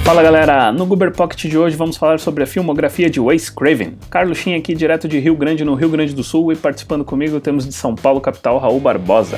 Fala galera, no Goober Pocket de hoje vamos falar sobre a filmografia de Wes Craven. Carlos Chin aqui direto de Rio Grande, no Rio Grande do Sul, e participando comigo temos de São Paulo, capital, Raul Barbosa.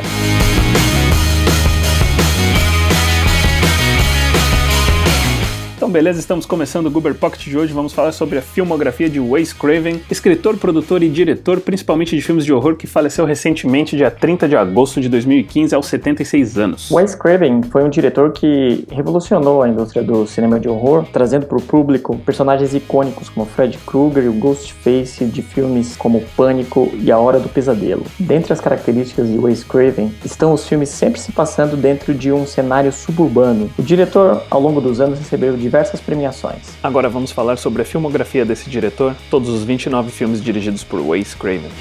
Então beleza, estamos começando o Goober Pocket de hoje, vamos falar sobre a filmografia de Wes Craven, escritor, produtor e diretor, principalmente de filmes de horror, que faleceu recentemente, dia 30 de agosto de 2015, aos 76 anos. Wes Craven foi um diretor que revolucionou a indústria do cinema de horror, trazendo para o público personagens icônicos como Freddy Krueger e o Ghostface de filmes como Pânico e A Hora do Pesadelo. Dentre as características de Wes Craven estão os filmes sempre se passando dentro de um cenário suburbano. O diretor, ao longo dos anos, recebeu diversas premiações. Agora vamos falar sobre a filmografia desse diretor, todos os 29 filmes dirigidos por Wes Craven.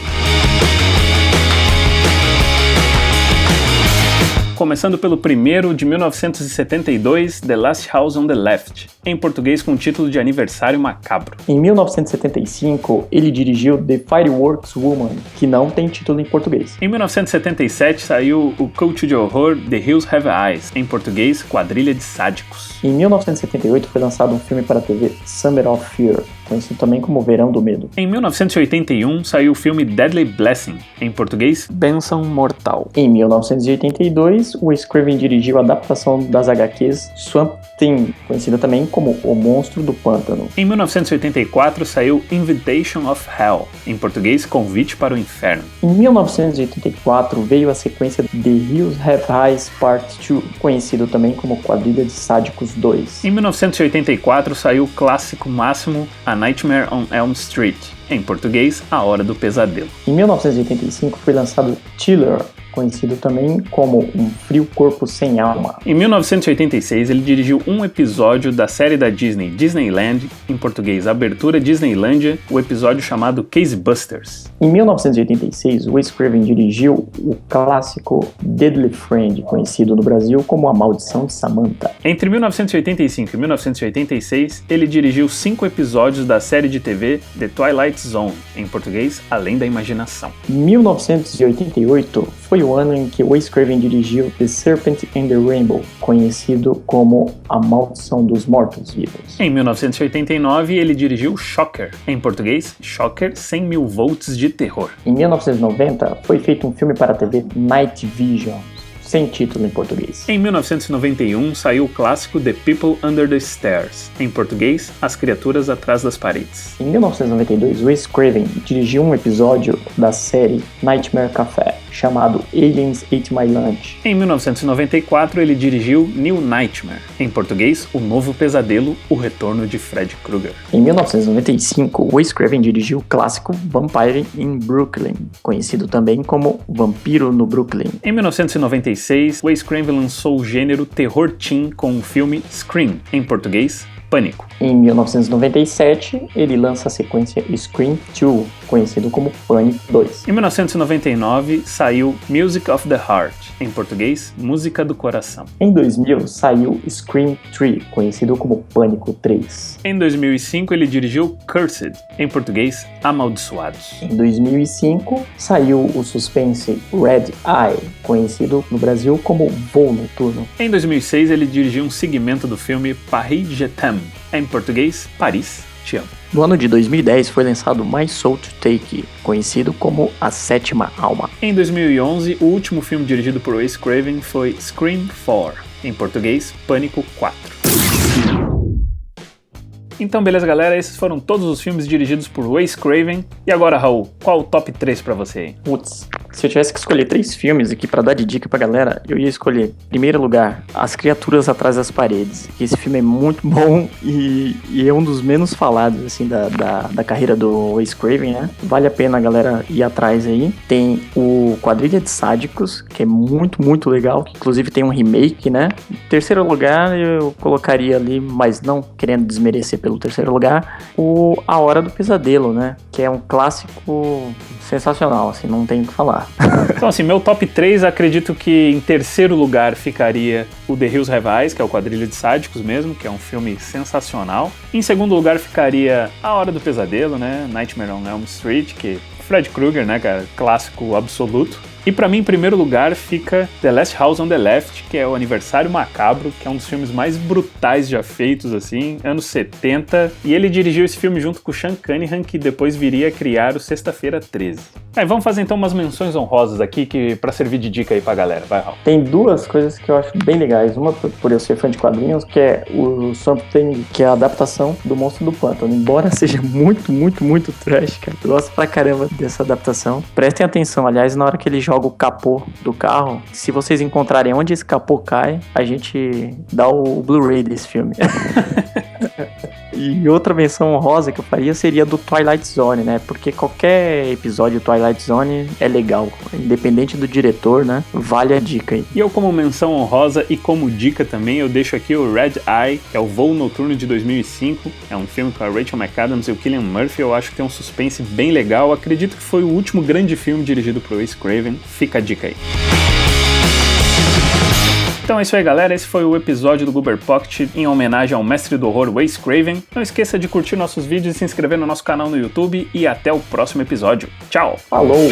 Começando pelo primeiro, de 1972, The Last House on the Left, em português com o título de Aniversário Macabro. Em 1975, ele dirigiu The Fireworks Woman, que não tem título em português. Em 1977, saiu o cult de horror The Hills Have Eyes, em português Quadrilha de Sádicos. Em 1978, foi lançado um filme para a TV, Summer of Fear, conhecido também como Verão do Medo. Em 1981, saiu o filme Deadly Blessing, em português Bênção Mortal. Em 1982, Wes Craven dirigiu a adaptação das HQs Swamp Thing, conhecida também como O Monstro do Pântano. Em 1984, saiu Invitation of Hell, em português Convite para o Inferno. Em 1984, veio a sequência The Hills Have Eyes Part 2, conhecido também como Quadrilha de Sádicos 2. Em 1984, saiu o clássico máximo A Nightmare on Elm Street, em português A Hora do Pesadelo. Em 1985, foi lançado Chiller, conhecido também como Um Frio Corpo Sem Alma. Em 1986, ele dirigiu um episódio da série da Disney, Disneyland, em português Abertura Disneylândia, o episódio chamado Case Busters. Em 1986, Wes Craven dirigiu o clássico Deadly Friend, conhecido no Brasil como A Maldição de Samantha. Entre 1985 e 1986, ele dirigiu 5 episódios da série de TV The Twilight Zone, em português Além da Imaginação. Em 1988, foi o ano em que Wes Craven dirigiu The Serpent and the Rainbow, conhecido como A Maldição dos Mortos-Vivos. Em 1989, ele dirigiu Shocker, em português Shocker 100 mil volts de terror. Em 1990, foi feito um filme para a TV, Night Vision, sem título em português. Em 1991, saiu o clássico The People Under the Stairs, em português As Criaturas Atrás das Paredes. Em 1992, Wes Craven dirigiu um episódio da série Nightmare Café, chamado Aliens Ate My Lunch. Em 1994, ele dirigiu New Nightmare, em português O Novo Pesadelo, O Retorno de Freddy Krueger. Em 1995, Wes Craven dirigiu o clássico Vampire in Brooklyn, conhecido também como Vampiro no Brooklyn. Em 1996, Wes Craven lançou o gênero terror teen com o filme Scream, em português Pânico. Em 1997, ele lança a sequência Scream 2, conhecido como Pânico 2. Em 1999, saiu Music of the Heart, em português Música do Coração. Em 2000, saiu Scream 3, conhecido como Pânico 3. Em 2005, ele dirigiu Cursed, em português Amaldiçoados. Em 2005, saiu o suspense Red Eye, conhecido no Brasil como Voo Noturno. Em 2006, ele dirigiu um segmento do filme Paris Je t'aime, em português Paris Te Amo. No ano de 2010 foi lançado My Soul to Take, conhecido como A Sétima Alma. Em 2011, o último filme dirigido por Wes Craven foi Scream 4, em português Pânico 4. Então beleza galera, esses foram todos os filmes dirigidos por Wes Craven. E agora Raul, qual o top 3 pra você aí? Putz, se eu tivesse que escolher 3 filmes aqui pra dar de dica pra galera, eu ia escolher, em primeiro lugar, As Criaturas Atrás das Paredes. Esse filme é muito bom e é um dos menos falados assim, da carreira do Wes Craven, né? Vale a pena a galera ir atrás aí. Tem o Quadrilha de Sádicos, que é muito, muito legal, que inclusive tem um remake, né? Em terceiro lugar, eu colocaria ali, mas não querendo desmerecer pelo terceiro lugar, o A Hora do Pesadelo, né? Que é um clássico sensacional, assim, não tem o que falar. Então assim, meu top 3, acredito que em terceiro lugar ficaria o The Hills Have Eyes, que é o Quadrilha de Sádicos mesmo, que é um filme sensacional. Em segundo lugar ficaria A Hora do Pesadelo, né? Nightmare on Elm Street, que Fred Krueger, né, cara? Clássico absoluto. E pra mim, em primeiro lugar, fica The Last House on the Left, que é o Aniversário Macabro, que é um dos filmes mais brutais já feitos, assim, anos 70. E ele dirigiu esse filme junto com o Sean Cunningham, que depois viria a criar o Sexta-feira 13. Vamos fazer então umas menções honrosas aqui, pra servir de dica aí pra galera. Vai, Raul. Tem duas coisas que eu acho bem legais. Uma, por eu ser fã de quadrinhos, que é o Swamp Thing, que é a adaptação do Monstro do Pântano. Embora seja muito, muito, muito trash, cara. Eu gosto pra caramba dessa adaptação. Prestem atenção, aliás, na hora que ele joga o capô do carro, se vocês encontrarem onde esse capô cai, a gente dá o Blu-ray desse filme. E outra menção honrosa que eu faria seria do Twilight Zone, né? Porque qualquer episódio do Twilight Zone é legal, independente do diretor, né? Vale a dica aí. E eu, como menção honrosa e como dica também, eu deixo aqui o Red Eye, que é o Voo Noturno de 2005. É um filme com a Rachel McAdams e o Cillian Murphy. Eu acho que tem um suspense bem legal. Acredito que foi o último grande filme dirigido por Wes Craven. Fica a dica aí. Então é isso aí, galera, esse foi o episódio do Goober Pocket em homenagem ao mestre do horror Wes Craven. Não esqueça de curtir nossos vídeos e se inscrever no nosso canal no YouTube e até o próximo episódio. Tchau! Falou!